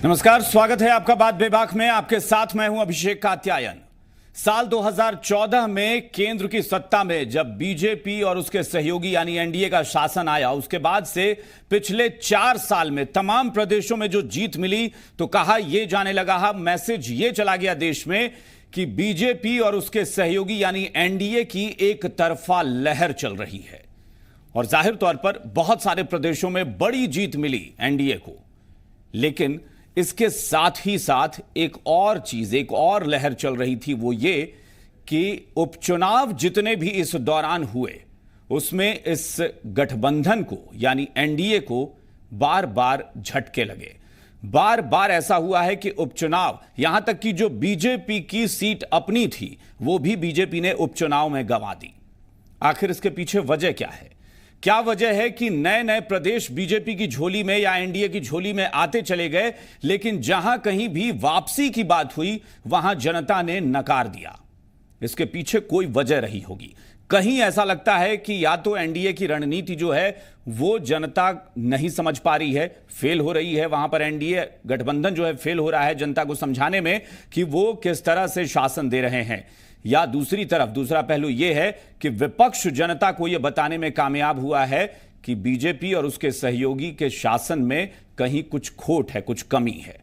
नमस्कार, स्वागत है आपका बात बेबाक में। आपके साथ मैं हूं अभिषेक कात्यायन। साल 2014 में केंद्र की सत्ता में जब बीजेपी और उसके सहयोगी यानी एनडीए का शासन आया, उसके बाद से पिछले 4 साल में तमाम प्रदेशों में जो जीत मिली, तो कहा यह जाने लगा, मैसेज ये चला गया देश में कि बीजेपी और उसके सहयोगी यानी एनडीए की एक तरफा लहर चल रही है। और जाहिर तौर पर बहुत सारे प्रदेशों में बड़ी जीत मिली एनडीए को, लेकिन इसके साथ ही साथ एक और चीज, एक और लहर चल रही थी, वो ये कि उपचुनाव जितने भी इस दौरान हुए, उसमें इस गठबंधन को यानी एनडीए को बार बार झटके लगे। बार बार ऐसा हुआ है कि उपचुनाव, यहां तक कि जो बीजेपी की सीट अपनी थी, वो भी बीजेपी ने उपचुनाव में गंवा दी। आखिर इसके पीछे वजह क्या है? क्या वजह है कि नए नए प्रदेश बीजेपी की झोली में या एनडीए की झोली में आते चले गए, लेकिन जहां कहीं भी वापसी की बात हुई, वहां जनता ने नकार दिया? इसके पीछे कोई वजह रही होगी। कहीं ऐसा लगता है कि या तो एनडीए की रणनीति जो है वो जनता नहीं समझ पा रही है, फेल हो रही है। वहां पर एनडीए गठबंधन जो है फेल हो रहा है जनता को समझाने में कि वो किस तरह से शासन दे रहे हैं, या दूसरी तरफ दूसरा पहलू यह है कि विपक्ष जनता को यह बताने में कामयाब हुआ है कि बीजेपी और उसके सहयोगी के शासन में कहीं कुछ खोट है, कुछ कमी है।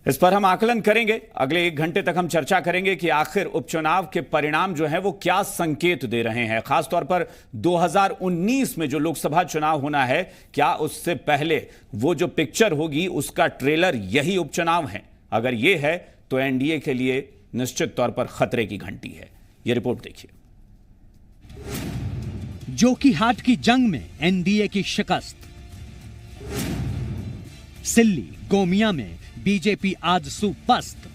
इस पर हम आकलन करेंगे। अगले 1 घंटे तक हम चर्चा करेंगे कि आखिर उपचुनाव के परिणाम जो हैं वो क्या संकेत दे रहे हैं। खासतौर पर 2019 में जो लोकसभा चुनाव होना है, क्या उससे पहले वो जो पिक्चर होगी उसका ट्रेलर यही उपचुनाव है? अगर ये है तो एनडीए के लिए निश्चित तौर पर खतरे की घंटी है। यह रिपोर्ट देखिए। जोकीहाट की जंग में एनडीए की शिकस्त, सिल्ली गोमिया में बीजेपी आजसू पस्त,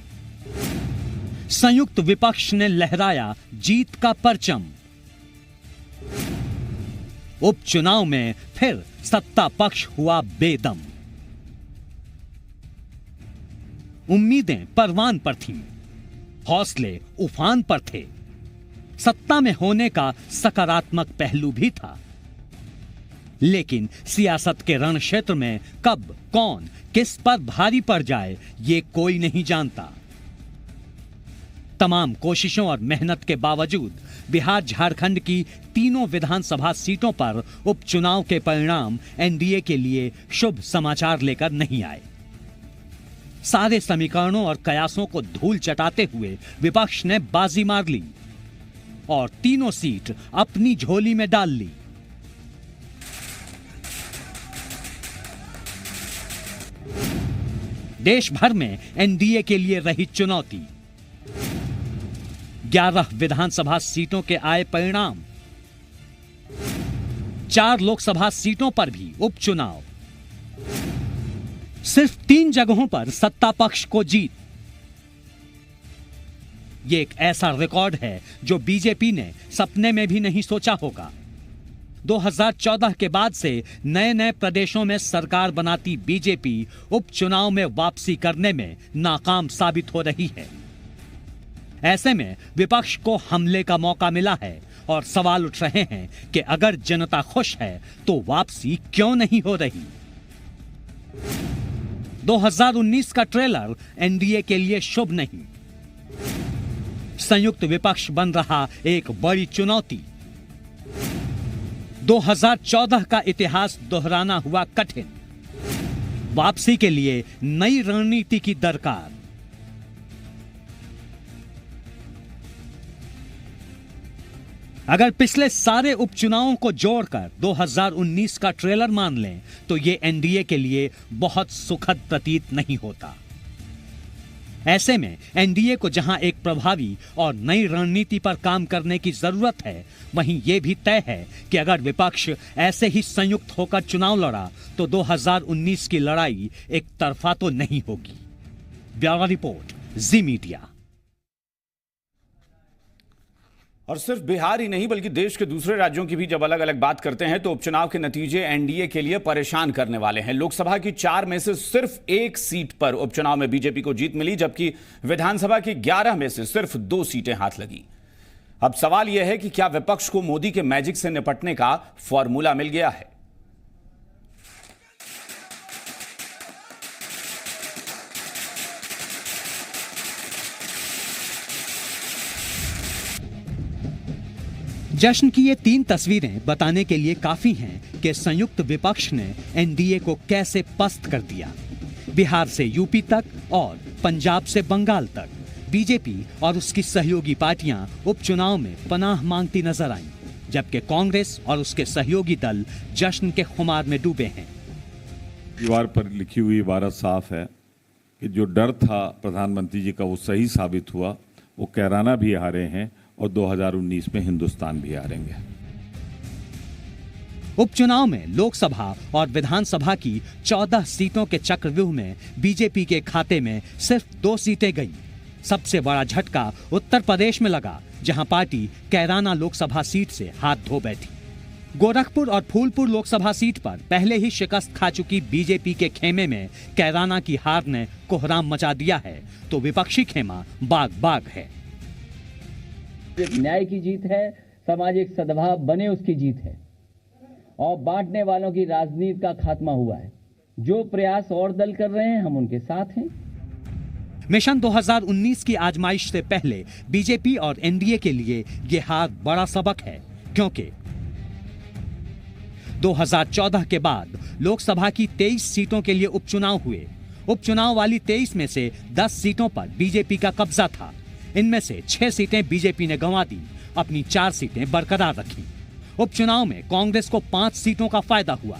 संयुक्त विपक्ष ने लहराया जीत का परचम, उपचुनाव में फिर सत्ता पक्ष हुआ बेदम। उम्मीदें परवान पर थीं, हौसले उफान पर थे, सत्ता में होने का सकारात्मक पहलू भी था। लेकिन सियासत के रण क्षेत्र में कब कौन किस पर भारी पड़ जाए, ये कोई नहीं जानता। तमाम कोशिशों और मेहनत के बावजूद बिहार झारखंड की तीनों विधानसभा सीटों पर उपचुनाव के परिणाम एनडीए के लिए शुभ समाचार लेकर नहीं आए। सारे समीकरणों और कयासों को धूल चटाते हुए विपक्ष ने बाजी मार ली और तीनों सीट अपनी झोली में डाल ली। देश भर में एनडीए के लिए रही चुनौती। 11 विधानसभा सीटों के आए परिणाम, 4 लोकसभा सीटों पर भी उपचुनाव, सिर्फ 3 जगहों पर सत्ता पक्ष को जीत। यह एक ऐसा रिकॉर्ड है जो बीजेपी ने सपने में भी नहीं सोचा होगा। 2014 के बाद से नए नए प्रदेशों में सरकार बनाती बीजेपी उपचुनाव में वापसी करने में नाकाम साबित हो रही है। ऐसे में विपक्ष को हमले का मौका मिला है और सवाल उठ रहे हैं कि अगर जनता खुश है तो वापसी क्यों नहीं हो रही। 2019 का ट्रेलर एनडीए के लिए शुभ नहीं। संयुक्त विपक्ष बन रहा एक बड़ी चुनौती। 2014 का इतिहास दोहराना हुआ कठिन। वापसी के लिए नई रणनीति की दरकार। अगर पिछले सारे उपचुनावों को जोड़कर 2019 का ट्रेलर मान लें तो यह एनडीए के लिए बहुत सुखद प्रतीत नहीं होता। ऐसे में एनडीए को जहां एक प्रभावी और नई रणनीति पर काम करने की जरूरत है, वहीं यह भी तय है कि अगर विपक्ष ऐसे ही संयुक्त होकर चुनाव लड़ा तो 2019 की लड़ाई एक तरफा तो नहीं होगी। ब्यूरो रिपोर्ट, जी मीडिया। और सिर्फ बिहार ही नहीं बल्कि देश के दूसरे राज्यों की भी जब अलग अलग बात करते हैं तो उपचुनाव के नतीजे एनडीए के लिए परेशान करने वाले हैं। लोकसभा की 4 में से सिर्फ 1 सीट पर उपचुनाव में बीजेपी को जीत मिली, जबकि विधानसभा की 11 में से सिर्फ 2 सीटें हाथ लगी। अब सवाल यह है कि क्या विपक्ष को मोदी के मैजिक से निपटने का फॉर्मूला मिल गया है? जश्न की ये 3 तस्वीरें बताने के लिए काफी हैं कि संयुक्त विपक्ष ने एनडीए को कैसे पस्त कर दिया। बिहार से यूपी तक और पंजाब से बंगाल तक बीजेपी और उसकी सहयोगी पार्टियां उपचुनाव में पनाह मांगती नजर आईं, जबकि कांग्रेस और उसके सहयोगी दल जश्न के खुमार में डूबे हैं। दीवार पर लिखी हुई इबारत साफ है कि जो डर था प्रधानमंत्री जी का वो सही साबित हुआ। वो कैराना भी हारे हैं और 2019 में हिंदुस्तान भी हारेंगे। उपचुनाव में लोकसभा और विधानसभा की 14 सीटों के चक्रव्यूह में बीजेपी के खाते में सिर्फ 2 सीटें गईं। सबसे बड़ा झटका उत्तर प्रदेश में लगा, जहां पार्टी कैराना लोकसभा सीट से हाथ धो बैठी। गोरखपुर और फूलपुर लोकसभा सीट पर पहले ही शिकस्त खा चुकी बीजेपी के खेमे में कैराना की हार ने कोहराम मचा दिया है, तो विपक्षी खेमा बाग बाग है। एक न्याय की जीत है, सामाजिक सद्भाव बने उसकी जीत है, और बांटने वालों की राजनीति का खात्मा हुआ है। जो प्रयास और दल कर रहे हैं हम उनके साथ हैं। मिशन 2019 की आजमाइश से पहले बीजेपी और एनडीए के लिए यह हार बड़ा सबक है, क्योंकि 2014 के बाद लोकसभा की 23 सीटों के लिए उपचुनाव हुए। उपचुनाव वाली 23 में से 10 सीटों पर बीजेपी का कब्जा था। इनमें से 6 सीटें बीजेपी ने गंवा दी, अपनी 4 सीटें बरकरार रखी। उपचुनाव में कांग्रेस को 5 सीटों का फायदा हुआ।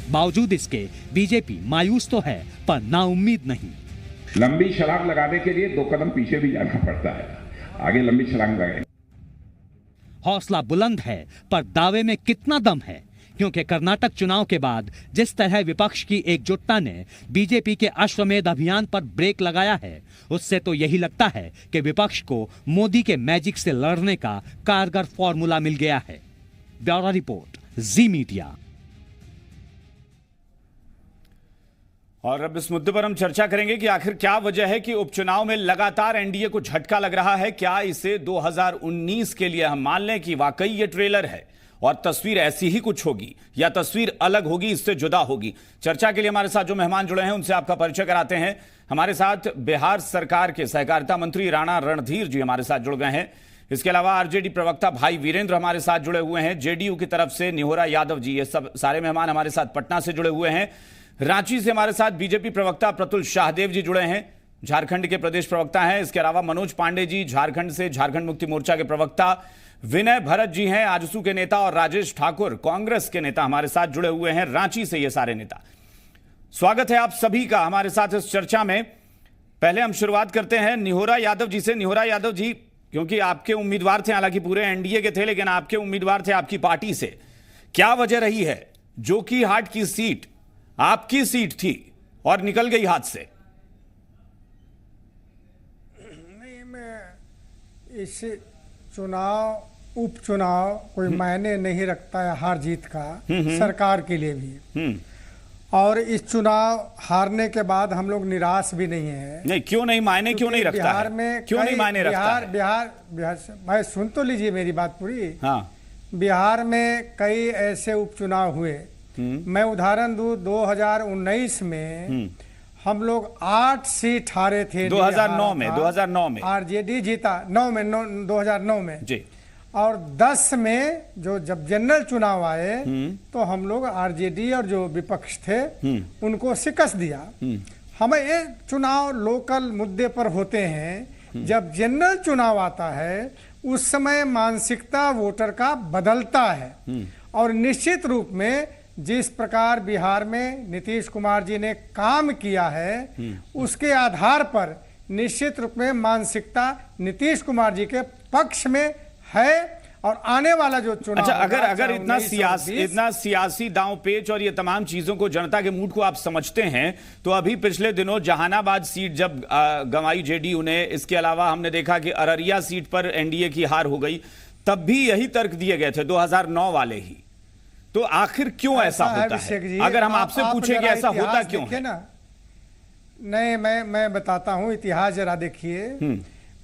बावजूद इसके बीजेपी मायूस तो है, पर नाउम्मीद नहीं। लंबी छलांग लगाने के लिए 2 कदम पीछे भी जाना पड़ता है, आगे लंबी छलांग लगाएंगे। हौसला बुलंद है, पर दावे में कितना दम है, क्योंकि कर्नाटक चुनाव के बाद जिस तरह विपक्ष की एकजुटता ने बीजेपी के अश्वमेध अभियान पर ब्रेक लगाया है, उससे तो यही लगता है कि विपक्ष को मोदी के मैजिक से लड़ने का कारगर फॉर्मूला मिल गया है। ब्यूरो रिपोर्ट, जी मीडिया। और अब इस मुद्दे पर हम चर्चा करेंगे कि आखिर क्या वजह है कि उपचुनाव में लगातार एनडीए को झटका लग रहा है। क्या इसे 2019 के लिए हम मान लें कि वाकई ये ट्रेलर है और तस्वीर ऐसी ही कुछ होगी, या तस्वीर अलग होगी, इससे जुदा होगी? चर्चा के लिए हमारे साथ जो मेहमान जुड़े हैं उनसे आपका परिचय कराते हैं। हमारे साथ बिहार सरकार के सहकारिता मंत्री राणा रणधीर जी हमारे साथ जुड़ गए हैं। इसके अलावा आरजेडी प्रवक्ता भाई वीरेंद्र हमारे साथ जुड़े हुए हैं। जेडीयू की तरफ से निहोरा यादव जी, ये सब सारे मेहमान हमारे साथ पटना से जुड़े हुए हैं। रांची से हमारे साथ बीजेपी प्रवक्ता प्रतुल शाहदेव जी जुड़े हैं, झारखंड के प्रदेश प्रवक्ता हैं। इसके अलावा मनोज पांडे जी झारखंड से, झारखंड मुक्ति मोर्चा के प्रवक्ता। विनय भरत जी हैं आजसू के नेता, और राजेश ठाकुर कांग्रेस के नेता हमारे साथ जुड़े हुए हैं रांची से। ये सारे नेता, स्वागत है आप सभी का हमारे साथ इस चर्चा में। पहले हम शुरुआत करते हैं निहोरा यादव जी से। निहोरा यादव जी, क्योंकि आपके उम्मीदवार थे, हालांकि पूरे एनडीए के थे, लेकिन आपके उम्मीदवार थे आपकी पार्टी से, क्या वजह रही है जोकीहाट की सीट आपकी सीट थी और निकल गई हाथ से? नहीं, मैं इस चुनाव उपचुनाव कोई मायने नहीं रखता है हार जीत का, सरकार के लिए भी। और इस चुनाव हारने के बाद हम लोग निराश भी नहीं है। नहीं, क्यों नहीं मायने, क्यों नहीं रखता बिहार है? में क्यों नहीं मायने रखता है? बिहार से भाई सुन तो लीजिए मेरी बात पूरी। हाँ, बिहार में कई ऐसे उपचुनाव हुए। मैं उदाहरण दूं, 2019 में हम लोग 8 सीट हारे थे। 2009 में आरजेडी जीता 2009 में जी। और 10 में जब जनरल चुनाव आए तो हम लोग आरजेडी और जो विपक्ष थे उनको शिकस्त दिया। हमें ये चुनाव लोकल मुद्दे पर होते हैं। जब जनरल चुनाव आता है उस समय मानसिकता वोटर का बदलता है, और निश्चित रूप में जिस प्रकार बिहार में नीतीश कुमार जी ने काम किया है उसके आधार पर निश्चित रूप में मानसिकता नीतीश कुमार जी के पक्ष में है। और आने वाला जो चुनाव, अच्छा, अगर इतना सियासी दांव पेच और ये तमाम चीजों को, जनता के मूड को आप समझते हैं, तो अभी पिछले दिनों जहानाबाद सीट जब गंवाई जेडीयू ने, इसके अलावा हमने देखा कि अररिया सीट पर एनडीए की हार हो गई, तब भी यही तर्क दिए गए थे 2009 वाले ही। तो आखिर क्यों ऐसा होता है? अगर हम आपसे पूछें कि ऐसा होता क्यों है? ना, नहीं, मैं बताता हूं इतिहास जरा देखिए।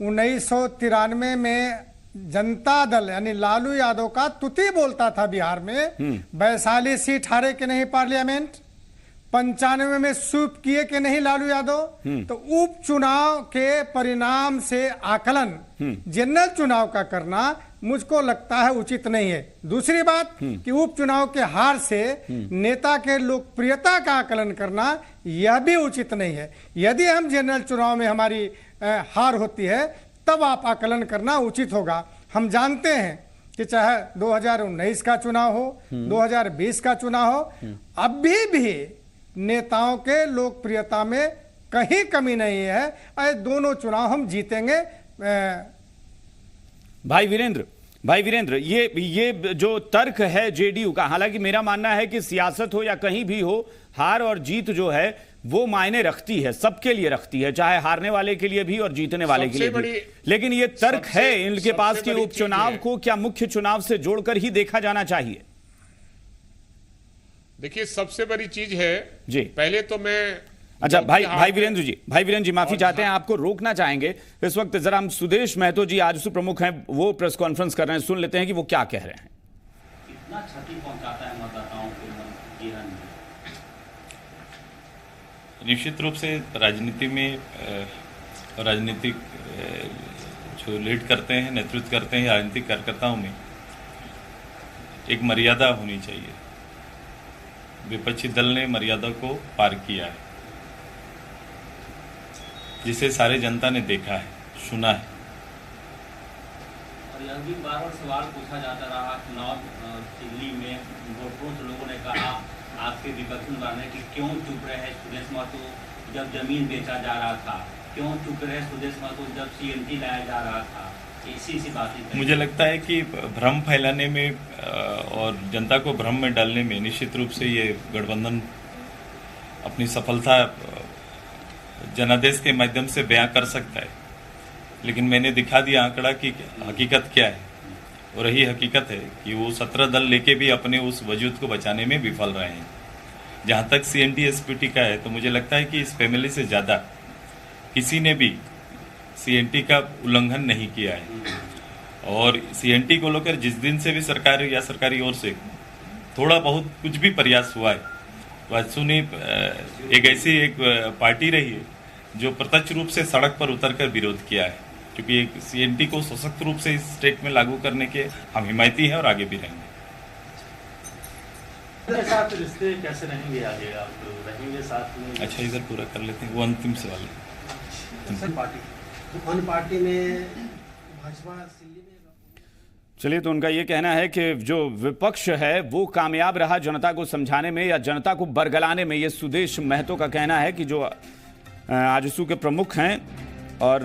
1993 में जनता दल यानी लालू यादव का तुति बोलता था बिहार में। वैशाली सीट हारे कि नहीं पार्लियामेंट, 95 में स्वीप किए कि नहीं लालू यादव? तो उपचुनाव के परिणाम से आकलन जनरल चुनाव का करना मुझको लगता है उचित नहीं है। दूसरी बात कि उपचुनाव के हार से नेता के लोकप्रियता का आकलन करना यह भी उचित नहीं है। यदि हम जनरल चुनाव में हमारी हार होती है तब आप आकलन करना उचित होगा। हम जानते हैं कि चाहे 2019 का चुनाव हो, 2020 का चुनाव हो, अभी भी नेताओं के लोकप्रियता में कहीं कमी नहीं है। दोनों चुनाव हम जीतेंगे। भाई वीरेंद्र, ये जो तर्क है जेडीयू का, हालांकि मेरा मानना है कि सियासत हो या कहीं भी हो, हार और जीत जो है वो मायने रखती है, सबके लिए रखती है, चाहे हारने वाले के लिए भी और जीतने वाले के लिए भी। लेकिन ये तर्क है इनके पास कि उपचुनाव को क्या मुख्य चुनाव से जोड़कर ही देखा जाना चाहिए? देखिए, सबसे बड़ी चीज है जी, पहले तो मैं अच्छा भाई वीरेंद्र जी माफी चाहते हैं, आपको रोकना चाहेंगे इस वक्त। जरा हम सुदेश महतो जी आजसू प्रमुख हैं, वो प्रेस कॉन्फ्रेंस कर रहे हैं, सुन लेते हैं कि वो क्या कह रहे हैं। कितना क्षति पहुंचाता है मतदाताओं को जीवन में? निश्चित रूप से राजनीति में राजनीतिक जो लीड करते हैं, नेतृत्व करते हैं राजनीतिक कार्यकर्ताओं में एक मर्यादा होनी चाहिए। विपक्षी दल ने मर्यादा को पार किया है, जिसे सारे जनता ने देखा है, सुना है। और यह भी बार बार सवाल पूछा जाता रहा चुनाव दिल्ली में, वोटरों से लोगों ने कहा, आपके विपक्षी ने कि क्यों चुप रहे सुदेश महतो जब जमीन बेचा जा रहा था, क्यों चुप रहे सुदेश महतो जब सीएनजी लाया जा रहा था। इसी बातें मुझे लगता है कि भ्रम फैलाने में और जनता को भ्रम में डालने में निश्चित रूप से ये गठबंधन अपनी सफलता जनादेश के माध्यम से बयां कर सकता है। लेकिन मैंने दिखा दिया आंकड़ा कि हकीकत क्या है, और यही हकीकत है कि वो 17 दल लेके भी अपने उस वजूद को बचाने में विफल रहे हैं। जहां तक सीएनटी एसपीटी का है, तो मुझे लगता है कि इस फैमिली से ज़्यादा किसी ने भी सीएनटी का उल्लंघन नहीं किया है। और सीएनटी को लेकर जिस दिन से भी सरकार या सरकारी ओर से थोड़ा बहुत कुछ भी प्रयास हुआ है, वाजसू ने एक ऐसी एक पार्टी रही है जो प्रत्यक्ष रूप से सड़क पर उतरकर विरोध किया है, क्योंकि एक सीएनटी को सशक्त रूप से इस स्टेट में लागू करने के हम हिमायती हैं और आगे भी रहेंगे। साथ रिश्ते कैसे रहेंगे आगे, आप रहेंगे साथ में? अच्छा, इधर पूरा कर लेते हैं, वो अंतिम सवाल है। पार्टी में भाजपा चलिए, तो उनका ये कहना है कि जो विपक्ष है वो कामयाब रहा जनता को समझाने में या जनता को बरगलाने में। ये सुदेश महतो का कहना है कि जो आजसू के प्रमुख हैं, और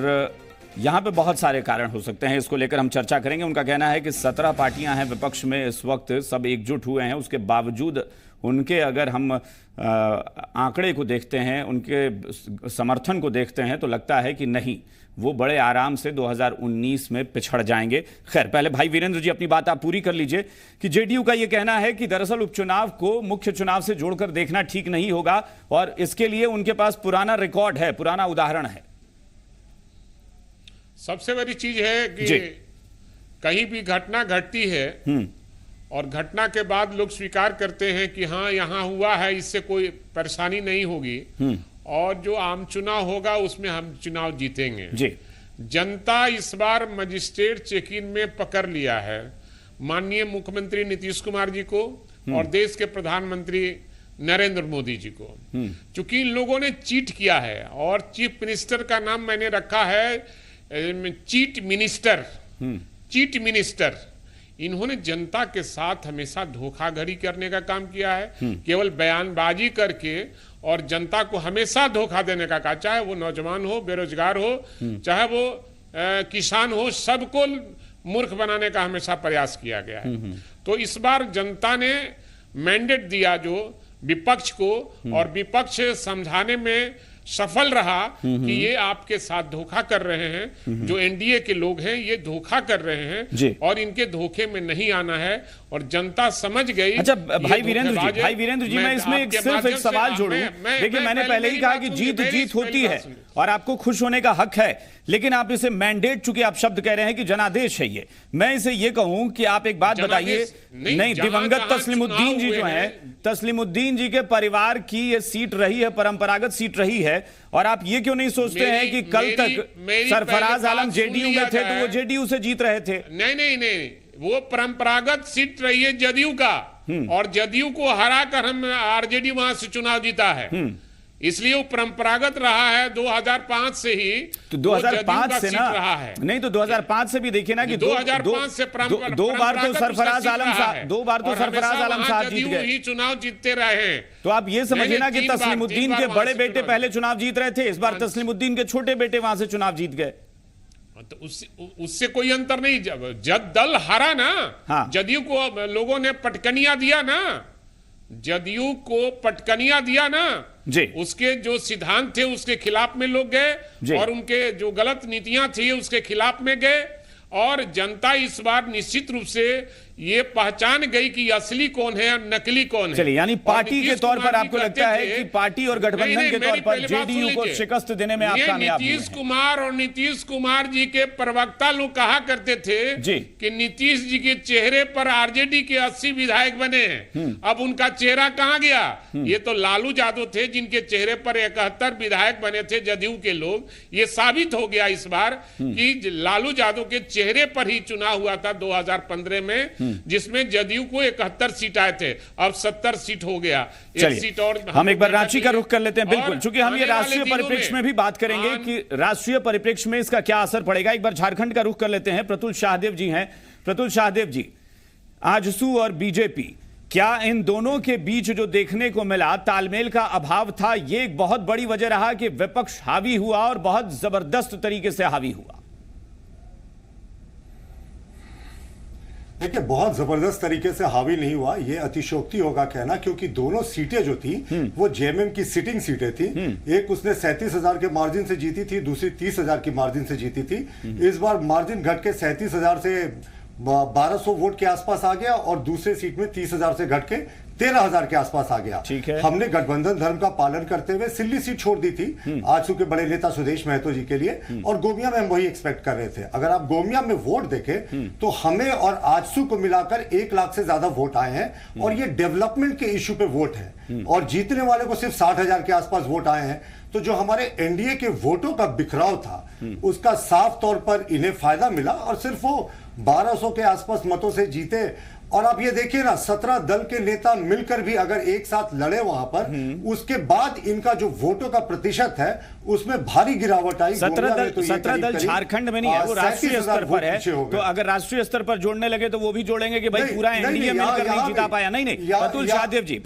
यहाँ पे बहुत सारे कारण हो सकते हैं, इसको लेकर हम चर्चा करेंगे। उनका कहना है कि 17 पार्टियां हैं विपक्ष में इस वक्त, सब एकजुट हुए हैं, उसके बावजूद उनके अगर हम आंकड़े को देखते हैं, उनके समर्थन को देखते हैं, तो लगता है कि नहीं, वो बड़े आराम से 2019 में पिछड़ जाएंगे। खैर, पहले भाई वीरेंद्र जी अपनी बात आप पूरी कर लीजिए कि जेडीयू का ये कहना है कि दरअसल उपचुनाव को मुख्य चुनाव से जोड़कर देखना ठीक नहीं होगा, और इसके लिए उनके पास पुराना रिकॉर्ड है, पुराना उदाहरण है। सबसे बड़ी चीज है कि कहीं भी घटना घटती है और घटना के बाद लोग स्वीकार करते हैं कि हाँ यहाँ हुआ है, इससे कोई परेशानी नहीं होगी, और जो आम चुनाव होगा उसमें हम चुनाव जीतेंगे। जी। जनता इस बार मजिस्ट्रेट चेक इन में पकड़ लिया है माननीय मुख्यमंत्री नीतीश कुमार जी को और देश के प्रधानमंत्री नरेंद्र मोदी जी को, क्योंकि इन लोगों ने चीट किया है। और चीफ मिनिस्टर का नाम मैंने रखा है चीट मिनिस्टर। चीट मिनिस्टर, इन्होंने जनता के साथ हमेशा धोखाधड़ी करने का काम किया है, केवल बयानबाजी करके और जनता को हमेशा धोखा देने का काम, चाहे वो नौजवान हो, बेरोजगार हो, चाहे वो किसान हो, सबको मूर्ख बनाने का हमेशा प्रयास किया गया है। तो इस बार जनता ने मैंडेट दिया जो विपक्ष को, और विपक्ष समझाने में सफल रहा कि ये आपके साथ धोखा कर रहे हैं, जो एनडीए के लोग हैं ये धोखा कर रहे हैं और इनके धोखे में नहीं आना है, और जनता समझ गई। अच्छा भाई वीरेंद्र जी मैं इसमें सिर्फ एक सवाल जोड़ूं। देखिए, मैंने पहले ही कहा कि जीत होती है और आपको खुश होने का हक है, लेकिन आप इसे मैंडेट, चूंकि आप शब्द कह रहे हैं कि जनादेश है ये, मैं इसे ये कहूं कि आप एक बात बताइए, नहीं, दिवंगत तस्लीमुद्दीन जी जो हैं, तस्लीमुद्दीन जी के परिवार की ये सीट रही है, परंपरागत सीट रही है, और आप ये क्यों नहीं सोचते हैं कि कल तक सरफराज आलम जेडीयू में थे तो वो जेडीयू से जीत रहे थे? नहीं, वो परंपरागत सीट रही है जदयू का, और जदयू को हराकर हम आरजेडी वहां से चुनाव जीता है, इसलिए वो परंपरागत रहा है 2005 से ही। तो 2005 से ना रहा है। नहीं, तो 2005 से भी देखिए ना कि 2005 से दो बार तो सरफराज आलम साहब जीत गए, ही चुनाव जीतते रहे हैं। तो आप ये समझिए ना कि तस्लीमुद्दीन के बड़े बेटे पहले चुनाव जीत रहे थे, इस बार तस्लीमुद्दीन के छोटे बेटे वहां से चुनाव जीत गए। तो उससे कोई अंतर नहीं, जब दल हारा ना, जदयू को लोगों ने पटकनिया दिया ना, जदयू को पटकनिया दिया ना जी, उसके जो सिद्धांत थे उसके खिलाफ में लोग गए, और उनके जो गलत नीतियां थी उसके खिलाफ में गए, और जनता इस बार निश्चित रूप से ये पहचान गई कि असली कौन है और नकली कौन है। चलिए, यानी पार्टी के तौर पर आपको लगता है कि पार्टी और गठबंधन के तौर पर जेडीयू को शिकस्त देने में आप कामयाब हुए हैं? नीतीश कुमार और नीतीश कुमार जी के प्रवक्ता लोग कहा करते थे जी कि नीतीश जी के चेहरे पर आरजेडी के 80 विधायक बने हैं, अब उनका चेहरा कहां गया? ये तो लालू यादव थे जिनके चेहरे पर 71 विधायक बने थे जदयू के लोग। ये साबित हो गया इस बार कि लालू यादव के चेहरे पर ही चुनाव हुआ था 2015 में, जिसमें जदयू को 71 सीट आए थे, अब 70 सीट हो गया। एक सीट और हम एक बार रांची का रुख कर लेते हैं। बिल्कुल, चूंकि हम ये राष्ट्रीय परिप्रेक्ष्य में भी बात करेंगे कि राष्ट्रीय परिप्रेक्ष्य में इसका क्या असर पड़ेगा। एक बार झारखंड का रुख कर लेते हैं। प्रतुल शाहदेव जी हैं। प्रतुल शाहदेव जी, आजसू और बीजेपी, क्या इन दोनों के बीच जो देखने को मिला तालमेल का अभाव था, ये एक बहुत बड़ी वजह रहा कि विपक्ष हावी हुआ और बहुत जबरदस्त तरीके से हावी हुआ? देखिए, बहुत जबरदस्त तरीके से हावी नहीं हुआ, ये अतिशयोक्ति होगा कहना, क्योंकि दोनों सीटें जो थी वो जेएमएम की सिटिंग सीटें थी। एक उसने 37,000 के मार्जिन से जीती थी, दूसरी 30,000 की मार्जिन से जीती थी। इस बार मार्जिन घट के 37,000 से 1200 वोट के आसपास आ गया, और दूसरे सीट में 30,000 से घट के 13,000 के आसपास आ गया। ठीक है। हमने गठबंधन धर्म का पालन करते हुए सिल्ली सीट छोड़ दी थी आजसू के बड़े नेता सुदेश महतो जी के लिए, और गोमिया में हम वही एक्सपेक्ट कर रहे थे। अगर आप गोमिया में वोट देखें तो हमें और आजसू को मिलाकर 1 लाख से ज्यादा वोट आए हैं, और ये डेवलपमेंट के इश्यू पे वोट है, और जीतने वाले को सिर्फ 60,000 के आसपास वोट आए हैं। तो जो हमारे एनडीए के वोटों का बिखराव था उसका साफ तौर पर इन्हें फायदा मिला, और सिर्फ वो 1200 के आसपास मतों से जीते। और आप ये देखिए ना, 17 दल के नेता मिलकर भी अगर एक साथ लड़े वहां पर, उसके बाद इनका जो वोटों का प्रतिशत है उसमें भारी गिरावट आई। 17 दल झारखंड में नहीं है, वो राष्ट्रीय स्तर पर है। तो अगर राष्ट्रीय स्तर पर जोड़ने लगे तो वो भी जोड़ेंगे कि भाई पूरा एनडीए मिलकर नहीं जीता पाया। नहीं, प्रतुल शाहदेव जी,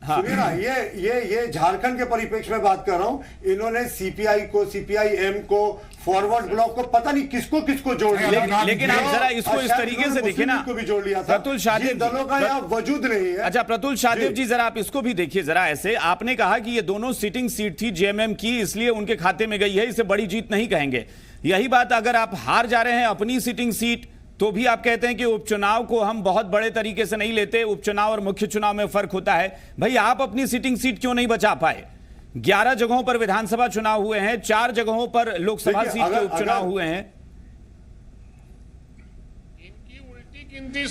सुनिए ना, ये झारखंड के परिप्रेक्ष्य में बात कर रहा हूं। इन्होंने सीपीआई को, सीपीआई-एम को, फॉरवर्ड ब्लॉक को, पता नहीं किसको किसको जोड़ लिया। लेकिन आप जरा इसको इस तरीके से देखिए ना, को भी जोड़ लिया था। प्रतुल शाहदेव दलों का यहाँ वजूद नहीं है। अच्छा, प्रतुल शाहदेव जी, जरा आप इसको भी देखिए जरा ऐसे। आपने कहा कि ये दोनों सिटिंग सीट थी जेएमएम की, इसलिए उनके खाते में गई है, इसे बड़ी जीत नहीं कहेंगे। यही बात अगर आप हार जा रहे हैं अपनी सिटिंग सीट, तो भी आप कहते हैं कि उपचुनाव को हम बहुत बड़े तरीके से नहीं लेते, उपचुनाव और मुख्य चुनाव में फर्क होता है। भाई, आप अपनी सिटिंग सीट क्यों नहीं बचा पाए? 11 जगहों पर विधानसभा चुनाव हुए हैं, 4 जगहों पर लोकसभा सीट के उपचुनाव हुए हैं।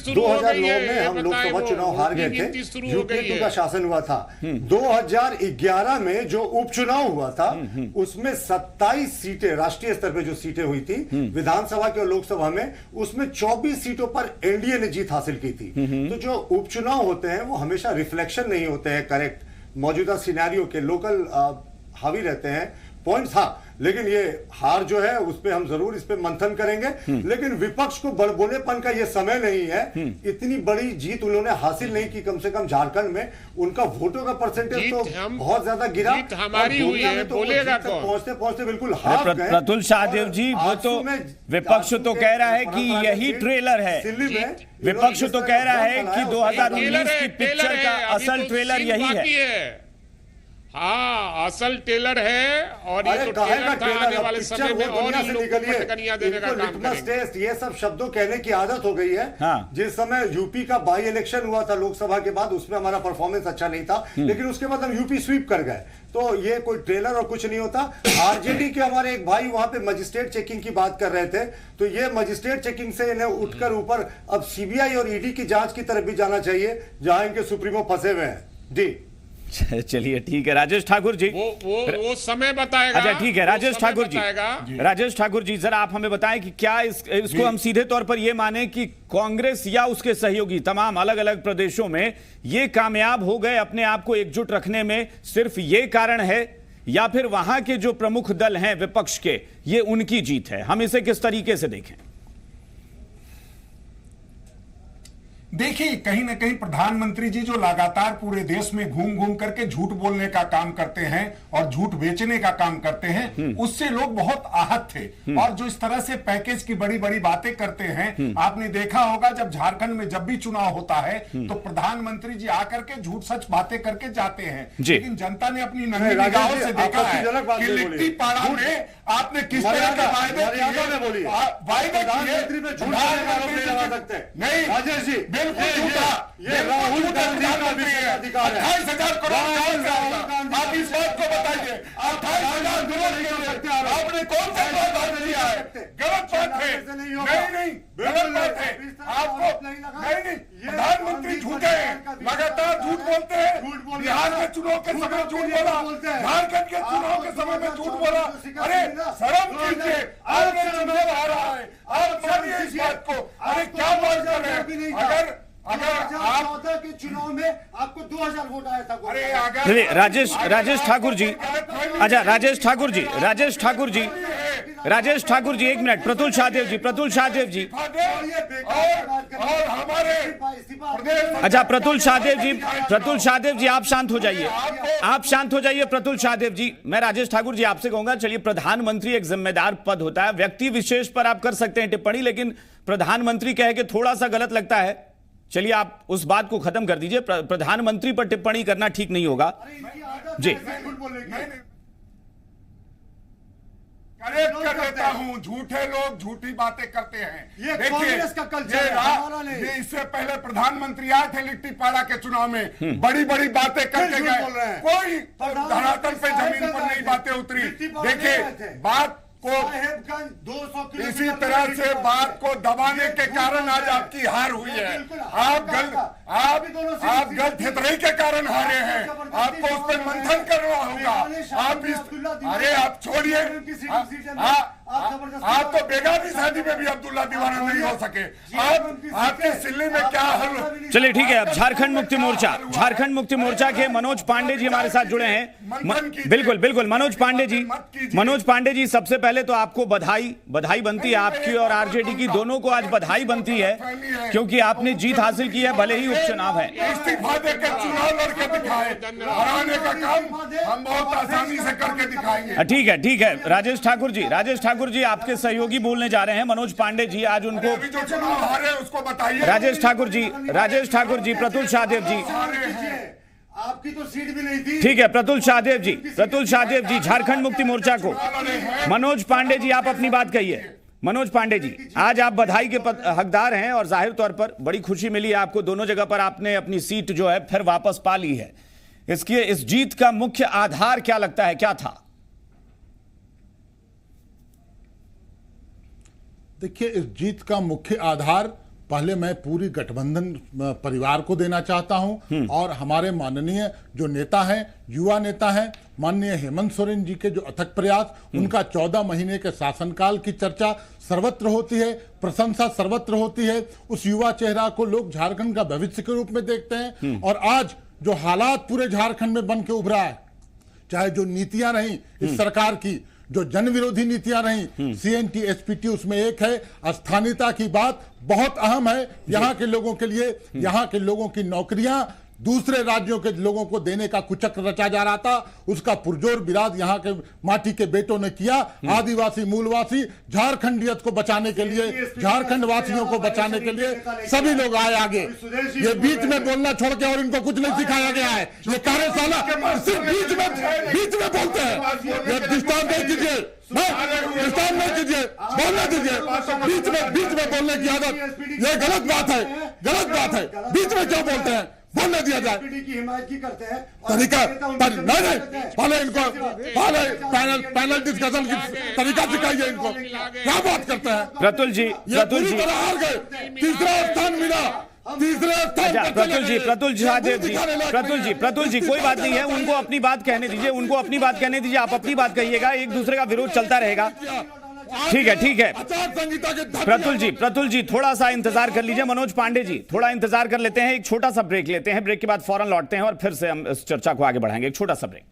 2009 में हम लोकसभा चुनाव हार गए थे, यूपीए का शासन हुआ था। 2011 में जो उपचुनाव हुआ था उसमें 27 सीटें, राष्ट्रीय स्तर पे जो सीटें हुई थी विधानसभा के और लोकसभा में, उसमें 24 सीटों पर एनडीए ने जीत हासिल की थी। तो जो उपचुनाव होते हैं वो हमेशा रिफ्लेक्शन नहीं होते हैं करेक्ट मौजूदा सिनेरियो के, लोकल हावी रहते हैं पॉइंट्स। हाँ, लेकिन ये हार जो है उस पे हम जरूर इस पे मंथन करेंगे, लेकिन विपक्ष को बड़बोलेपन का ये समय नहीं है। इतनी बड़ी जीत उन्होंने हासिल नहीं की, कम से कम झारखंड में उनका वोटों का परसेंटेज तो बहुत ज्यादा गिरा। हमारी हुई है, बोलेगा कौन? पहुंचते पहुंचते बिल्कुल हार गए। प्रतुल शाहदेव जी, वो तो विपक्ष तो कह रहा है कि यही ट्रेलर है, विपक्ष तो कह रहा है कि 2019 की पिक्चर का असल ट्रेलर यही है। हाँ, असल टेलर है और ये तो टेलर था, आने वाले समय में और इन लोगों को पटकनियां देने का काम करेंगे। ये सब शब्दों कहने की आदत हो गई है। हाँ। जिस समय यूपी का बाई इलेक्शन हुआ था लोकसभा के बाद, उसमें हमारा परफॉर्मेंस अच्छा नहीं था, लेकिन उसके बाद हम यूपी स्वीप कर गए। तो ये कोई ट्रेलर और कुछ नहीं होता। आरजेडी के हमारे एक भाई वहां पे मजिस्ट्रेट चेकिंग की बात कर रहे थे, तो ये मजिस्ट्रेट चेकिंग से इन्हें उठकर ऊपर अब सीबीआई और ईडी की जांच की तरफ भी जाना चाहिए, जहां इनके सुप्रीमो फंसे हुए हैं। जी चलिए ठीक है राजेश ठाकुर जी, वो समय बताएगा। अच्छा ठीक है राजेश ठाकुर जी, राजेश ठाकुर जी जरा आप हमें बताएं कि क्या इसको हम सीधे तौर पर ये माने कि कांग्रेस या उसके सहयोगी तमाम अलग अलग प्रदेशों में ये कामयाब हो गए अपने आप को एकजुट रखने में, सिर्फ ये कारण है, या फिर वहां के जो प्रमुख दल हैं विपक्ष के, ये उनकी जीत है? हम इसे किस तरीके से देखें? देखिए, कहीं ना कहीं प्रधानमंत्री जी जो लगातार पूरे देश में घूम घूम करके झूठ बोलने का काम करते हैं और झूठ बेचने का काम करते हैं, उससे लोग बहुत आहत थे। और जो इस तरह से पैकेज की बड़ी बड़ी बातें करते हैं, आपने देखा होगा जब झारखंड में जब भी चुनाव होता है तो प्रधानमंत्री जी आकर के झूठ सच बातें करके जाते हैं, लेकिन जनता ने अपनी नंगी निगाहों से देखा है कि लिट्टी पाड़ा में आपने किस तरह के वायदे किए, नहीं राजेश जी, बिल्कुल झूठा, ये राहुल गांधी का भी अधिकार है। 28,000 करोड़ आप इस बात को बताइए, 28,000 करोड़ आपने कौन सा वादा किया है? गलत बात है, नहीं गलत बात है। आपको नहीं, प्रधानमंत्री झूठे हैं, लगातार झूठ बोलते हैं। बिहार के चुनाव के समय झूठ बोला, झारखंड के चुनाव के समय में झूठ बोला। अरे शर्म कीजिए, आपने चुनाव हारा है, आप मानिए इस बात को। अरे क्या बात कर रहे हैं? अगर आप के चुनाव में आपको 2000 वोट आया था। अरे राजेश ठाकुर जी, अच्छा राजेश ठाकुर जी एक मिनट, प्रतुल शाहदेव जी और हमारे अच्छा प्रतुल शाहदेव जी आप शांत हो जाइए, प्रतुल शाहदेव जी। मैं राजेश ठाकुर जी आपसे कहूंगा, चलिए प्रधानमंत्री एक जिम्मेदार पद होता है, व्यक्ति विशेष पर आप कर सकते हैं टिप्पणी, लेकिन प्रधानमंत्री कह के थोड़ा सा गलत लगता है। चलिए आप उस बात को खत्म कर दीजिए, प्रधानमंत्री पर टिप्पणी करना ठीक नहीं होगा जी। करेक्ट कर देता हूं, झूठे लोग झूठी बातें करते हैं। ये कांग्रेस का कल्चर है। ये इससे पहले प्रधानमंत्री आए थे लिट्टीपाड़ा के चुनाव में, बड़ी बड़ी बातें करके गए, कोई धरातल पे जमीन पर नहीं बातें उतरी। देखिए बात को इसी तरह से बात को दबाने के कारण आज आपकी हार हुई है। आप गलत के कारण हारे हैं, आपको उस पर मंथन करना होगा। अरे आप छोड़िए, आप तो बेगानी शादी में भी अब्दुल्ला दीवाना नहीं हो सके। आपके सिल्ली में क्या हल? चलिए ठीक है, अब झारखंड मुक्ति मोर्चा के मनोज पांडे जी हमारे साथ जुड़े हैं। बिल्कुल मनोज पांडे जी, सबसे पहले तो आपको बधाई बनती है, आपकी और आरजेडी की दोनों को आज बधाई बनती है, क्योंकि आपने जीत हासिल की है, भले ही उपचुनाव है। इस्तीफा देकर चुनाव लड़के दिखाए, हराने का काम हम बहुत आसानी से करके दिखाएंगे। ठीक है राजेश ठाकुर जी आपके सहयोगी बोलने जा रहे हैं, मनोज पांडे जी, आज उनको जो चुनाव हारे उसको बताइए। राजेश ठाकुर जी, प्रतुल शाहदेव जी, आपकी तो सीट भी नहीं थी। ठीक है, प्रतुल शाहदेव जी झारखंड मुक्ति मोर्चा को। मनोज पांडे जी आप अपनी बात कहिए। मनोज पांडे जी, आज आप बधाई के हकदार हैं और जाहिर तौर पर बड़ी खुशी मिली है आपको, दोनों जगह पर आपने अपनी सीट जो है फिर वापस पा ली है। इस जीत का मुख्य आधार क्या लगता है, क्या था? देखिए, इस जीत का मुख्य आधार पहले मैं पूरी गठबंधन परिवार को देना चाहता हूं, और हमारे माननीय जो नेता हैं, युवा नेता हैं, माननीय हेमंत सोरेन जी के जो अथक प्रयास, उनका 14 महीने के शासनकाल की चर्चा सर्वत्र होती है, प्रशंसा सर्वत्र होती है। उस युवा चेहरा को लोग झारखंड का भविष्य के रूप में देखते हैं। और आज जो हालात पूरे झारखंड में बन के उभरा है, चाहे जो नीतियां रही इस सरकार की, जो जन विरोधी नीतियां रही, सीएनटी एसपीटी उसमें एक है। स्थानीयता की बात बहुत अहम है यहाँ के लोगों के लिए। यहाँ के लोगों की नौकरियां दूसरे राज्यों के लोगों को देने का कुचक्र रचा जा रहा था, उसका पुरजोर विराद यहाँ के माटी के बेटों ने किया। आदिवासी मूलवासी झारखंडियत को बचाने के लिए, झारखंड वासियों को बचाने के लिए सभी लोग आए आगे। ये बीच में बोलना छोड़ के और इनको कुछ नहीं सिखाया गया है। ये कार्यशाला सिर्फ बीच में बोलते हैं। ये दृष्टांत नहीं कीजिए, दृष्टांत नहीं कीजिए, बोलने दीजिए। बीच में बोलने की आदत ये गलत बात है, गलत बात है। बीच में क्यों बोलते हैं? बोलने दिया जाए। तरीका नहीं, पहले इनको पैनल डिस्कशन की तरीका सिखाइए इनको। क्या बात करते हैं प्रतुल जी? हार गए, तीसरा स्थान मिला। प्रतुल जी कोई बात नहीं है, उनको अपनी बात कहने दीजिए, आप अपनी बात कहिएगा, एक दूसरे का विरोध चलता रहेगा। ठीक है प्रतुल जी थोड़ा सा इंतजार कर लीजिए। मनोज पांडे जी थोड़ा इंतजार कर लेते हैं, एक छोटा सा ब्रेक लेते हैं, ब्रेक के बाद फौरन लौटते हैं और फिर से हम इस चर्चा को आगे बढ़ाएंगे। एक छोटा सा ब्रेक।